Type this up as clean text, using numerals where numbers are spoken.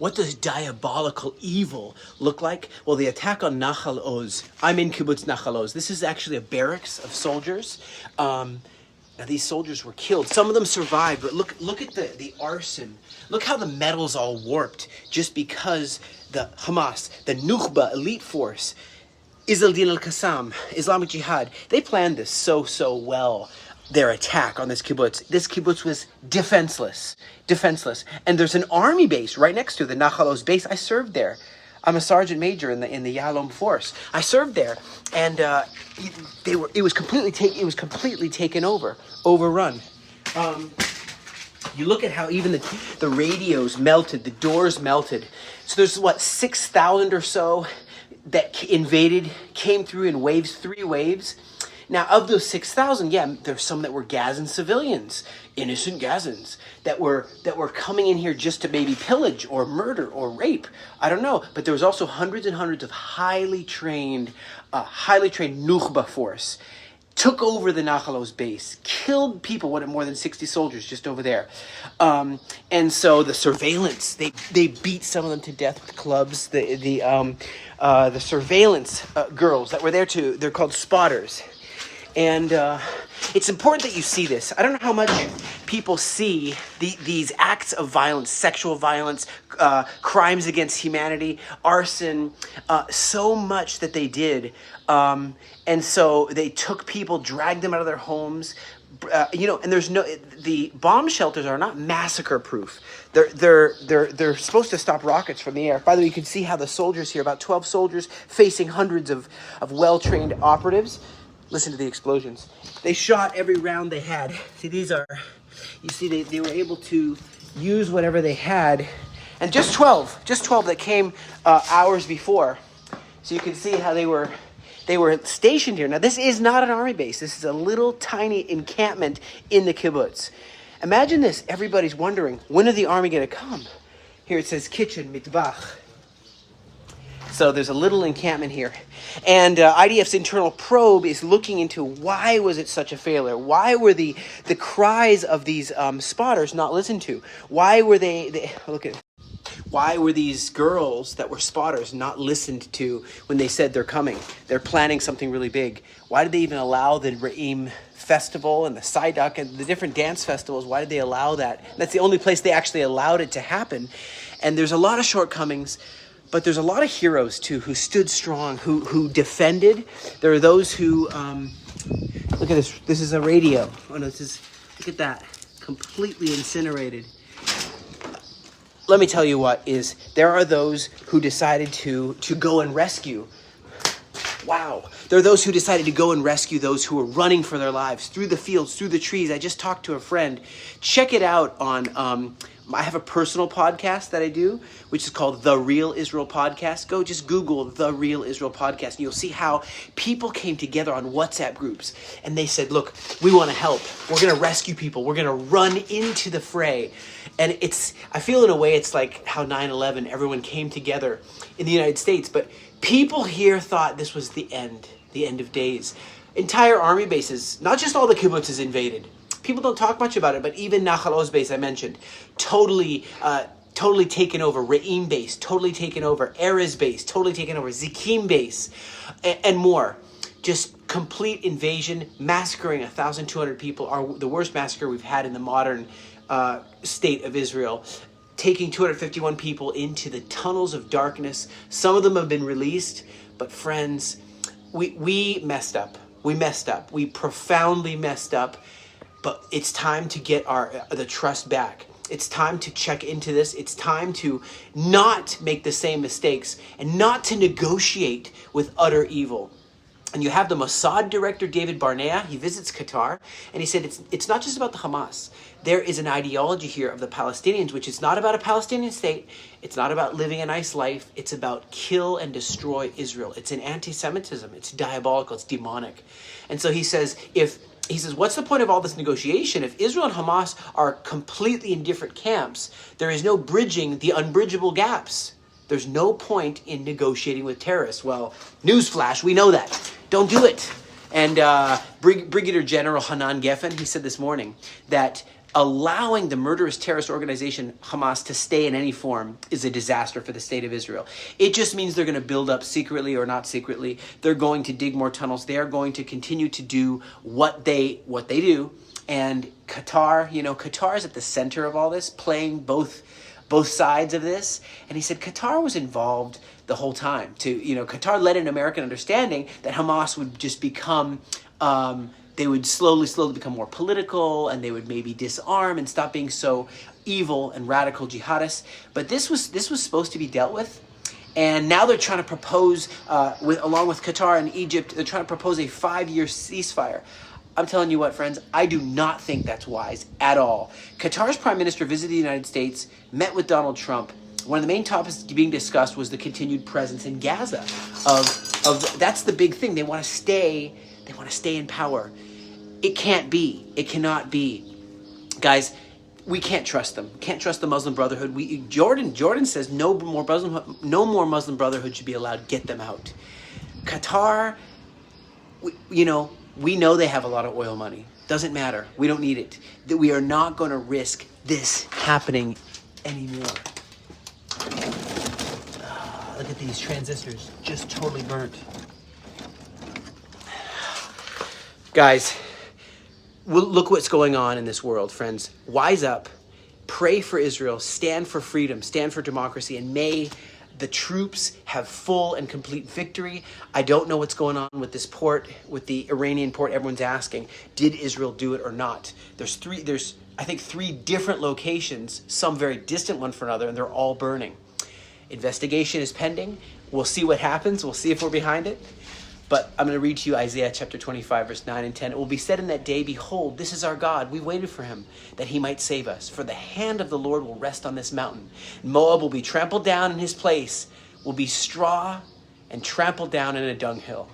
What does diabolical evil look like? Well, the attack on Nahal Oz. I'm in Kibbutz Nachal Oz. This is actually a barracks of soldiers. Now these soldiers were killed. Some of them survived, but look at the arson. Look how the metal's all warped just because the Hamas, the Nukhba elite force, Din al-Qassam, Islamic Jihad, they planned this so well. Their attack on this kibbutz. This kibbutz was defenseless. And there's an army base right next to the Nachal Oz base. I served there. I'm a sergeant major in the Yalom force. I served there, and it was completely taken over, overrun. You look at how even the radios melted, the doors melted. So there's 6,000 or so that came through in waves, 3 waves. Now, of those 6,000, there's some that were Gazan civilians, innocent Gazans, that were coming in here just to maybe pillage or murder or rape. I don't know. But there was also hundreds and hundreds of highly trained Nukhba force. Took over the Nachal Oz base, killed people, more than 60 soldiers just over there. And so the surveillance, they beat some of them to death with clubs. The surveillance girls that were there too, they're called spotters. And it's important that you see this. I don't know how much people see these acts of violence, sexual violence, crimes against humanity, arson, so much that they did. And so they took people, dragged them out of their homes, and the bomb shelters are not massacre proof. They're supposed to stop rockets from the air. By the way, you can see how the soldiers here, about 12 soldiers facing hundreds of well-trained operatives. Listen to the explosions. They shot every round they had. See, they were able to use whatever they had. And just 12 that came hours before. So you can see how they were stationed here. Now, this is not an army base. This is a little tiny encampment in the kibbutz. Imagine this. Everybody's wondering, when are the army going to come? Here it says kitchen, mitbach. So there's a little encampment here. And IDF's internal probe is looking into why was it such a failure? Why were the cries of these spotters not listened to? Why were Why were these girls that were spotters not listened to when they said they're coming? They're planning something really big. Why did they even allow the Re'im festival and the Siduk and the different dance festivals? Why did they allow that? That's the only place they actually allowed it to happen. And there's a lot of shortcomings. But there's a lot of heroes, too, who stood strong, who defended. There are those who, look at this. This is a radio. Oh, no, look at that. Completely incinerated. Let me tell you there are those who decided to go and rescue. Wow. There are those who decided to go and rescue those who were running for their lives through the fields, through the trees. I just talked to a friend. Check it out on... I have a personal podcast that I do, which is called The Real Israel Podcast. Go just Google The Real Israel Podcast, and you'll see how people came together on WhatsApp groups. And they said, look, we want to help. We're going to rescue people. We're going to run into the fray. And I feel in a way it's like how 9/11, everyone came together in the United States. But people here thought this was the end of days. Entire army bases, not just all the kibbutzes invaded. People don't talk much about it, but even Nachal Oz base I mentioned, totally taken over. Re'im base, totally taken over. Erez base, totally taken over. Zikim base, and more. Just complete invasion, massacring 1,200 people. The worst massacre we've had in the modern state of Israel. Taking 251 people into the tunnels of darkness. Some of them have been released, but friends, we messed up. We messed up. We profoundly messed up. But it's time to get the trust back. It's time to check into this. It's time to not make the same mistakes and not to negotiate with utter evil. And you have the Mossad director, David Barnea. He visits Qatar, and he said it's not just about the Hamas. There is an ideology here of the Palestinians, which is not about a Palestinian state. It's not about living a nice life. It's about kill and destroy Israel. It's an anti-Semitism. It's diabolical. It's demonic. And so he says, what's the point of all this negotiation? If Israel and Hamas are completely in different camps, there is no bridging the unbridgeable gaps. There's no point in negotiating with terrorists. Well, newsflash, we know that. Don't do it. And Brigadier General Hanan Geffen, he said this morning that allowing the murderous terrorist organization Hamas to stay in any form is a disaster for the state of Israel. It just means they're going to build up secretly or not secretly. They're going to dig more tunnels. They are going to continue to do what they do. And Qatar, Qatar is at the center of all this, playing both sides of this. And he said Qatar was involved the whole time. Qatar led an American understanding that Hamas would just become they would slowly become more political, and they would maybe disarm and stop being so evil and radical jihadists. But this was supposed to be dealt with, and now they're trying to propose, along with Qatar and Egypt, they're trying to propose a 5-year ceasefire. I'm telling you what, friends, I do not think that's wise at all. Qatar's prime minister visited the United States, met with Donald Trump. One of the main topics being discussed was the continued presence in Gaza. That's the big thing. They want to stay in power. It can't be. It cannot be. Guys, we can't trust them. Can't trust the Muslim Brotherhood. Jordan says no more Muslim Brotherhood should be allowed. Get them out. Qatar, we know they have a lot of oil money. Doesn't matter. We don't need it. That we are not going to risk this happening anymore. Look at these transistors, just totally burnt. Guys, look what's going on in this world, friends. Wise up, pray for Israel, stand for freedom, stand for democracy, and may the troops have full and complete victory. I don't know what's going on with this port, with the Iranian port. Everyone's asking, did Israel do it or not? There's I think three different locations, some very distant one from another, and they're all burning. Investigation is pending. We'll see what happens. We'll see if we're behind it. But I'm going to read to you Isaiah chapter 25, verse 9 and 10. It will be said in that day, behold, this is our God. We waited for him, that he might save us. For the hand of the Lord will rest on this mountain. Moab will be trampled down in his place, will be straw and trampled down in a dunghill.